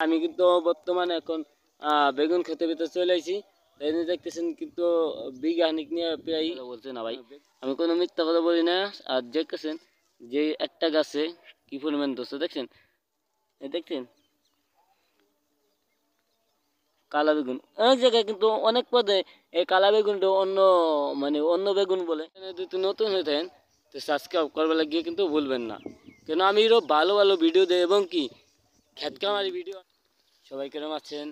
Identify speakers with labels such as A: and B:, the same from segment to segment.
A: আমি কিন্তু বর্তমানে এখন বেগুন খেতে ভিতরে চলে আসি। তাই জন্য দেখতেছেন কিন্তু বিঘা খানিক নিয়ে প্রায় বলছে না ভাই, আমি কোনো মিথ্যা কথা বলি না। আর দেখতেছেন যে একটা গাছে কি পরিমাণ ধরছে দেখছেন, দেখছেন কালা বেগুন। অনেক জায়গায় কিন্তু অনেক পদে এই কালা বেগুনটা অন্য মানে অন্য বেগুন বলে। যদি নতুন হয়ে থাকেন তো সাবস্ক্রাইব করবার লাগিয়ে কিন্তু ভুলবেন না, কেন আমি এরও ভালো ভালো ভিডিও দেই এবং কি খেত খামারি ভিডিও। সবাই কেরম আছেন?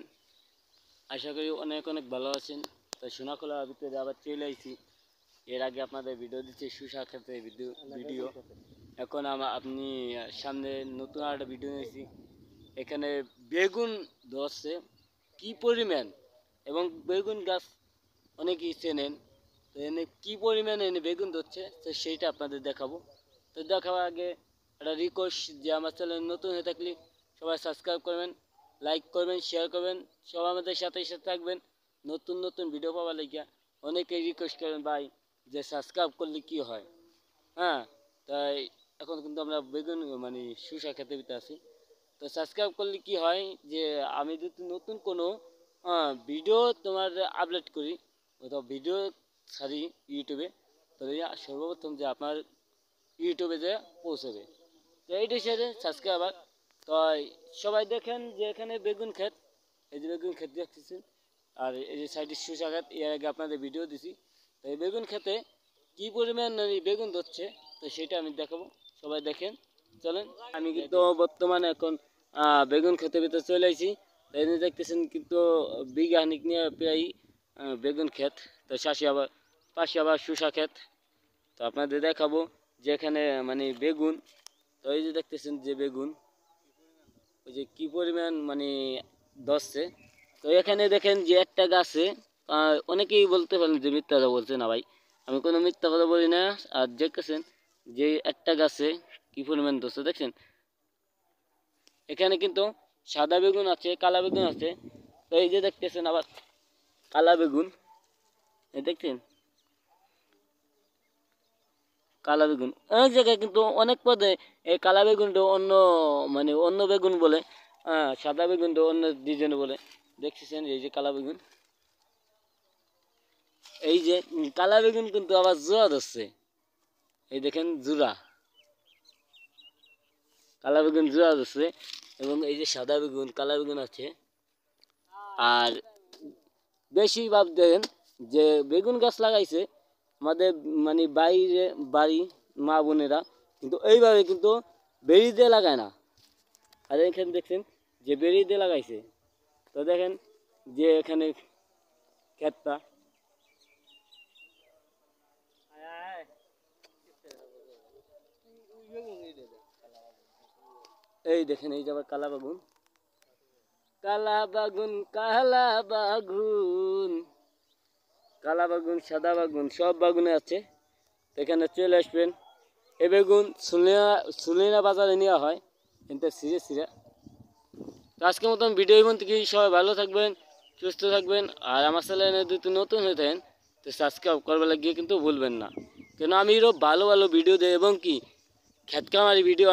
A: আশা করি অনেক অনেক ভালো আছেন। তো সোনাখোলার ভিতরে আবার চলে আইছি। এর আগে আপনাদের ভিডিও দিচ্ছি সুশা খেতে ভিডিও। এখন আপনি সামনে নতুন একটা ভিডিও নিয়েছি। এখানে বেগুন ধরছে কি পরিমাণ, এবং বেগুন গাছ অনেকেই চেনেন। তো এনে কী পরিমাণে এনে বেগুন ধরছে তো সেইটা আপনাদের দেখাবো। তো দেখাবার আগে একটা রিকোয়েস্ট, যে আমার চ্যানেল নতুন হয়ে থাকলে সবাই সাবস্ক্রাইব করবেন, লাইক করবেন, শেয়ার করবেন, সবাই আমাদের সাথে সাথে থাকবেন নতুন নতুন ভিডিও পাওয়ার লাগিয়া। অনেকেই রিকোয়েস্ট করেন ভাই যে সাবস্ক্রাইব করলে কি হয়। হ্যাঁ, তাই এখন কিন্তু আমরা বেগুন মানে শসা খেতে দিতে আছি। তো সাবস্ক্রাইব করলে কি হয়, যে আমি যদি নতুন কোনো ভিডিও তোমার আপলোড করি অথবা ভিডিও ছাড়ি ইউটিউবে, তাহলে সর্বপ্রথম যে আপনার ইউটিউবে যে পৌঁছবে। তো এইটার সাথে সাবস্ক্রাইবার। তো সবাই দেখেন যে এখানে বেগুন ক্ষেত, এই যে বেগুন ক্ষেত দেখতেছেন, আর এই যে সাইডে শসা ক্ষেত। এর আগে আপনাদের ভিডিও দিছি। তো এই বেগুন ক্ষেতে কী পরিমাণ বেগুন ধরছে তো সেটা আমি দেখাবো, সবাই দেখেন চলেন। আমি কিন্তু বর্তমানে এখন বেগুন খেতে ভিতরে চলে আসি। তাই জন্য দেখতেছেন কিন্তু বিঘা খানিক নিয়ে প্রায় বেগুন ক্ষেত। তো পাশে আবার শসা ক্ষেত। তো আপনাদের দেখাবো যে এখানে মানে বেগুন। তো এই যে দেখতেছেন যে বেগুন, ওই যে কী পরিমাণ মানে ধরছে। তো এখানে দেখেন যে একটা গাছে অনেকেই বলতে পারেন যে মিথ্যা কথা বলছে না ভাই, আমি কোনো মিথ্যা কথা বলি না। আর দেখতেছেন যে একটা গাছে কি পরিমাণ ধরছে দেখছেন। এখানে কিন্তু সাদা বেগুন আছে, কালা বেগুন আছে। তো এই যে দেখতেছেন আবার কালা বেগুন, এই দেখছেন কালা বেগুন। অনেক জায়গায় কিন্তু অনেক পদে এই কালা বেগুনটা অন্য মানে অন্য বেগুন বলে, সাদা বেগুনটা অন্য ডিজাইন বলে। দেখতেছেন এই যে কালা বেগুন, এই যে কালা বেগুন কিন্তু আবার জোড়া ধরছে। এই দেখেন জোড়া কালা বেগুন জোড়া ধরছে। এবং এই যে সাদা বেগুন কালা বেগুন আছে। আর বেশিরভাগ দেখেন যে বেগুন গাছ লাগাইছে আমাদের মানে বাইরে বাড়ি মা বোনেরা, কিন্তু এইভাবে কিন্তু বেড়ি দিয়ে লাগায় না। আর এখানে দেখছেন যে বেড়ি দিয়ে লাগাইছে। তো দেখেন যে এখানে ক্ষেতটা, এই দেখেন এই যে আবার কালা বাগুন, কালা বাগুন কালা বাগুন, কালা বাগুন সাদা বাগুন সব বাগুনে আছে। এখানে চলে আসবেন। এ বেগুন সুলিনা বাজারে নেওয়া হয় কিন্তু সিরে সিরে। তো আজকের মতন ভিডিও এই থেকে সবাই ভালো থাকবেন, সুস্থ থাকবেন। আর আমার চ্যানেলে যদি নতুন হয়ে থাকেন তো সাবস্ক্রাইব করবার লাগিয়ে কিন্তু ভুলবেন না, কেন আমি এরও ভালো ভালো ভিডিও দেই এবং কি খেত খামারি ভিডিও।